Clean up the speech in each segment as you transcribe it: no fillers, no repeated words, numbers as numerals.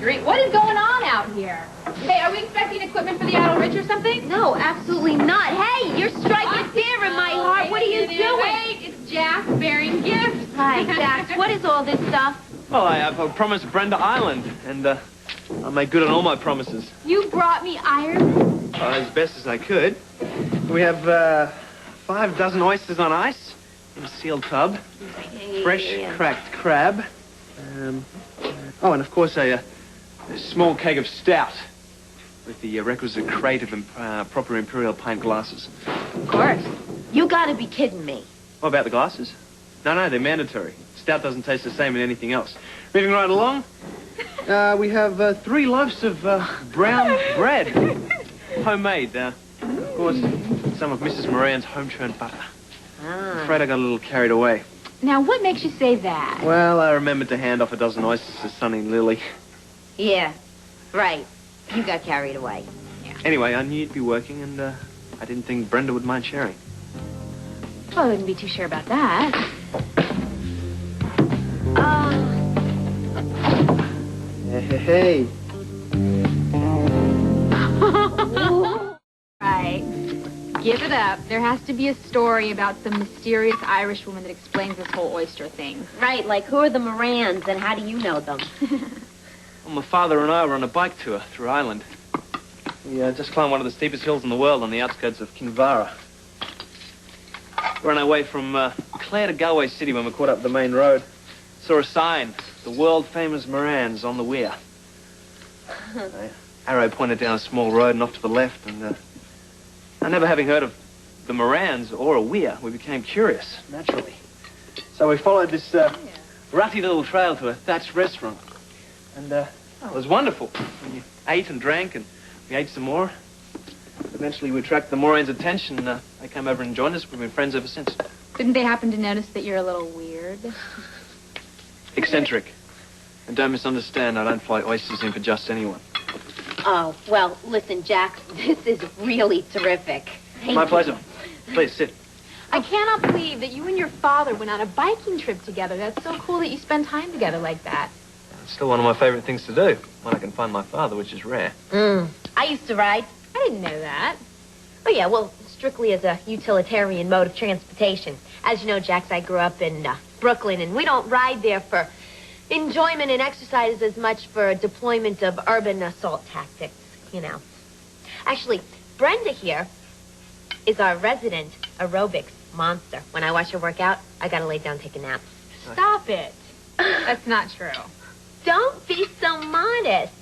Street. What is going on out here? Hey, are we expecting equipment for the Idle Rich or something? No, absolutely not. Hey, you're striking fear in my heart. What are you doing? Wait, it's Jax bearing gifts. Hi, Jax. What is all this stuff? Well, I promised Brenda Island, and I made good on all my promises. You brought me Ireland? As best as I could. We have 5 dozen oysters on ice in a sealed tub, fresh cracked crab, oh, and of course a small keg of stout with the requisite crate of proper imperial pint glasses. Of course. You gotta be kidding me. What about the glasses? No, they're mandatory. Stout doesn't taste the same in anything else. Moving right along, we have 3 loaves of brown bread, homemade. Of course, some of Mrs. Moran's home-churned butter. I'm afraid I got a little carried away. Now, what makes you say that? Well, I remembered to hand off a dozen oysters to Sonny and Lily. Yeah, right. You got carried away. Yeah. Anyway, I knew you'd be working, and I didn't think Brenda would mind sharing. Well, I wouldn't be too sure about that. Hey. Right. Give it up. There has to be a story about some mysterious Irish woman that explains this whole oyster thing. Right, like who are the Morans and how do you know them? Well, my father and I were on a bike tour through Ireland. We just climbed one of the steepest hills in the world on the outskirts of Kinvara. We're on our way from Clare to Galway City when we caught up with the main road. Saw a sign, the world-famous Morans on the weir. Arrow pointed down a small road and off to the left, and I never having heard of the Morans or a weir, we became curious, naturally. So we followed this rutty little trail to a thatched restaurant. And it was wonderful. We ate and drank, and we ate some more. Eventually, we attracted the Morans' attention. They came over and joined us. We've been friends ever since. Didn't they happen to notice that you're a little weird? Eccentric. And don't misunderstand, I don't fly oysters in for just anyone. Oh, well, listen, Jax, this is really terrific. My pleasure. Please, sit. I cannot believe that you and your father went on a biking trip together. That's so cool that you spend time together like that. It's still one of my favorite things to do, when I can find my father, which is rare. I used to ride. I didn't know that. Oh, yeah, well, strictly as a utilitarian mode of transportation. As you know, Jax, I grew up in Brooklyn, and we don't ride there for enjoyment and exercise as much for deployment of urban assault tactics, you know. Actually, Brenda here is our resident aerobics monster. When I watch her work out, I gotta lay down and take a nap. Stop it. That's not true. Don't be so modest.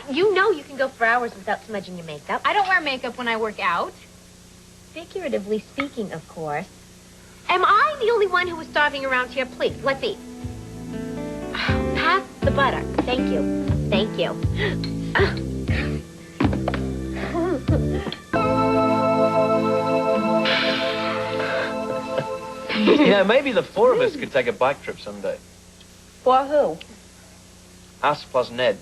You know you can go for hours without smudging your makeup. I don't wear makeup when I work out. Figuratively speaking, of course. Am I the only one who is starving around here? Please, let's eat. Pass the butter. Thank you. Thank you. Yeah, maybe the 4 of us could take a bike trip someday. For who? Us plus Ned.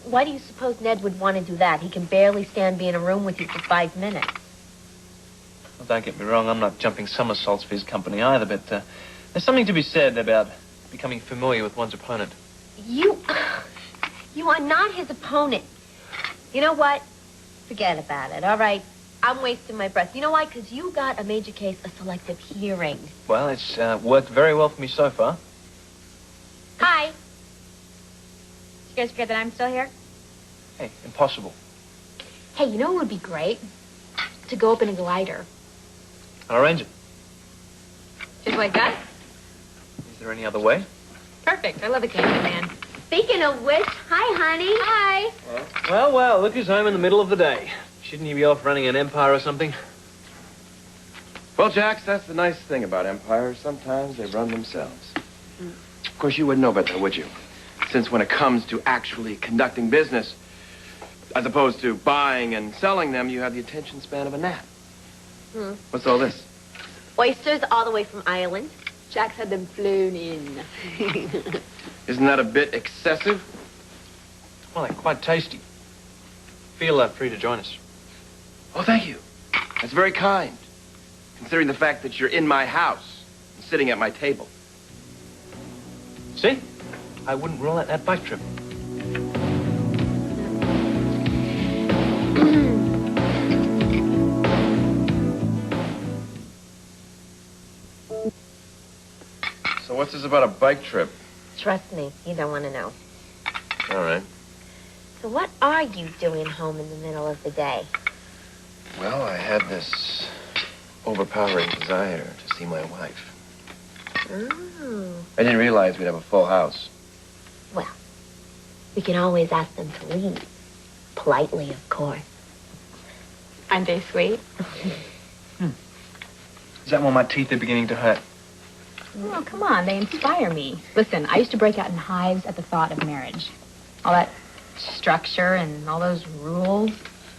Why do you suppose Ned would want to do that? He can barely stand being in a room with you for 5 minutes. Well, don't get me wrong, I'm not jumping somersaults for his company either, but there's something to be said about becoming familiar with one's opponent. You are not his opponent. You know what? Forget about it, all right? I'm wasting my breath. You know why? Because you got a major case of selective hearing. Well, it's worked very well for me so far. Hi. Did you guys forget that I'm still here? Hey, impossible. Hey, you know what would be great? To go up in a glider. I'll arrange it. Just like that? Is there any other way? Perfect. I love a cameraman. Speaking of which, hi, honey. Hi. Well, look who's home in the middle of the day. Shouldn't you be off running an empire or something? Well, Jax, that's the nice thing about empires. Sometimes they run themselves. Of course, you wouldn't know about that, would you? Since when it comes to actually conducting business, as opposed to buying and selling them, you have the attention span of a gnat. What's all this? Oysters all the way from Ireland. Jax had them flown in. Isn't that a bit excessive? Well, they're quite tasty. Feel free to join us. Oh, thank you. That's very kind, considering the fact that you're in my house and sitting at my table. See? I wouldn't rule out that bike trip. What's this about a bike trip? Trust me, you don't want to know. All right. So what are you doing home in the middle of the day? Well, I had this overpowering desire to see my wife. Oh. I didn't realize we'd have a full house. Well, we can always ask them to leave. Politely, of course. Aren't they sweet? Is that why my teeth are beginning to hurt? Oh, come on. They inspire me. Listen, I used to break out in hives at the thought of marriage. All that structure and all those rules.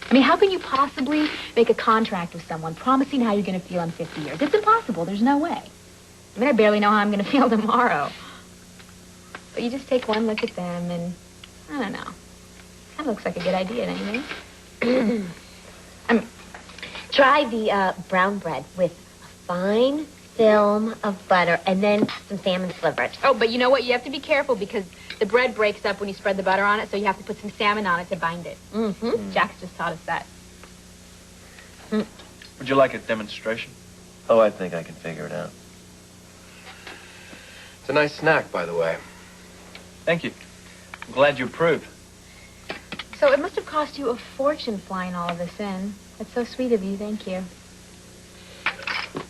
I mean, how can you possibly make a contract with someone promising how you're going to feel in 50 years? It's impossible. There's no way. I mean, I barely know how I'm going to feel tomorrow. But you just take one look at them and, I don't know. Kind of looks like a good idea, don't you think? Try the brown bread with a fine film of butter and then some salmon slivers. Oh, but you know what? You have to be careful because the bread breaks up when you spread the butter on it, so you have to put some salmon on it to bind it. Mm-hmm. Jax just taught us that. Would you like a demonstration? Oh, I think I can figure it out. It's a nice snack, by the way. Thank you. I'm glad you approve. So it must have cost you a fortune flying all of this in. That's so sweet of you. Thank you.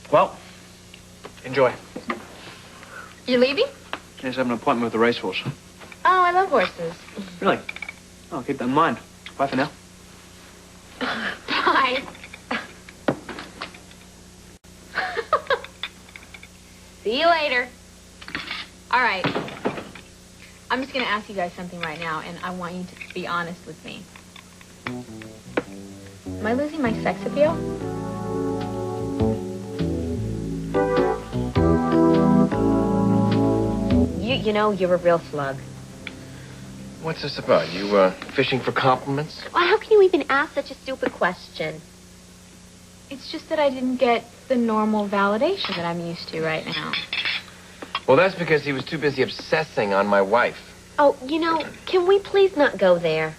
Well, enjoy. You leaving? Yes, I have an appointment with the racehorse. Oh, I love horses. Really? Oh, I'll keep that in mind. Bye for now. Bye. See you later. All right. I'm just going to ask you guys something right now, and I want you to be honest with me. Am I losing my sex appeal? You know, you're a real slug. What's this about? You, fishing for compliments? Well, how can you even ask such a stupid question? It's just that I didn't get the normal validation that I'm used to right now. Well, that's because he was too busy obsessing on my wife. Oh, you know, can we please not go there?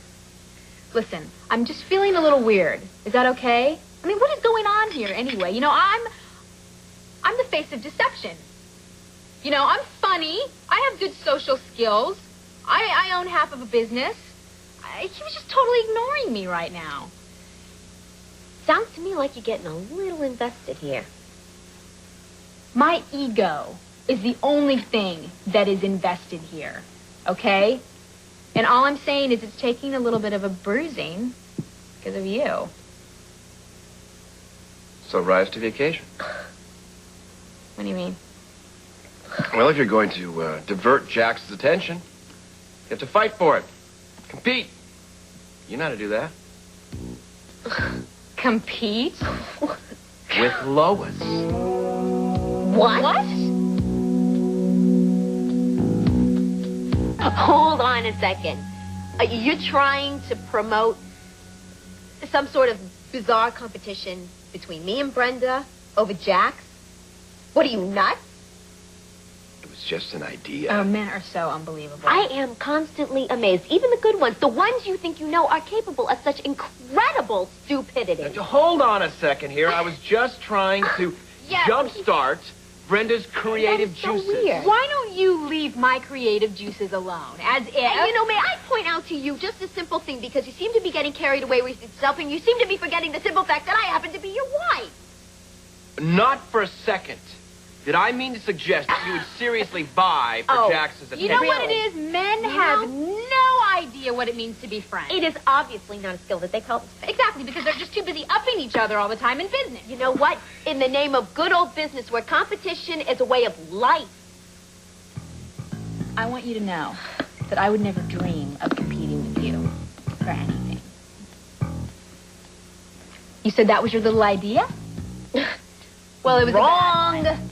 Listen, I'm just feeling a little weird. Is that okay? I mean, what is going on here anyway? You know, I'm the face of deception. You know, I'm funny. I have good social skills. I own half of a business. He was just totally ignoring me right now. Sounds to me like you're getting a little invested here. My ego is the only thing that is invested here, okay? And all I'm saying is it's taking a little bit of a bruising because of you. So rise to the occasion. What do you mean? Well, if you're going to divert Jax's attention, you have to fight for it. Compete. You know how to do that. Compete? With Lois. What? Hold on a second. Are you trying to promote some sort of bizarre competition between me and Brenda over Jax? What are you, nuts? It was just an idea. Oh, men are so unbelievable. I am constantly amazed. Even the good ones, the ones you think you know, are capable of such incredible stupidity. Now, hold on a second here. I was just trying to jumpstart Brenda's creative That is so juices. weird. Why don't you leave my creative juices alone? As if... And you know, may I point out to you just a simple thing, because you seem to be getting carried away with yourself, and you seem to be forgetting the simple fact that I happen to be your wife. Not for a second did I mean to suggest that you would seriously vie for Jax's attention. You know what it is? Men have no idea what it means to be friends. It is obviously not a skill that they cultivate. Exactly, because they're just too busy upping each other all the time in business. You know what? In the name of good old business, where competition is a way of life. I want you to know that I would never dream of competing with you for anything. You said that was your little idea? Well, it was Wrong. A bad one.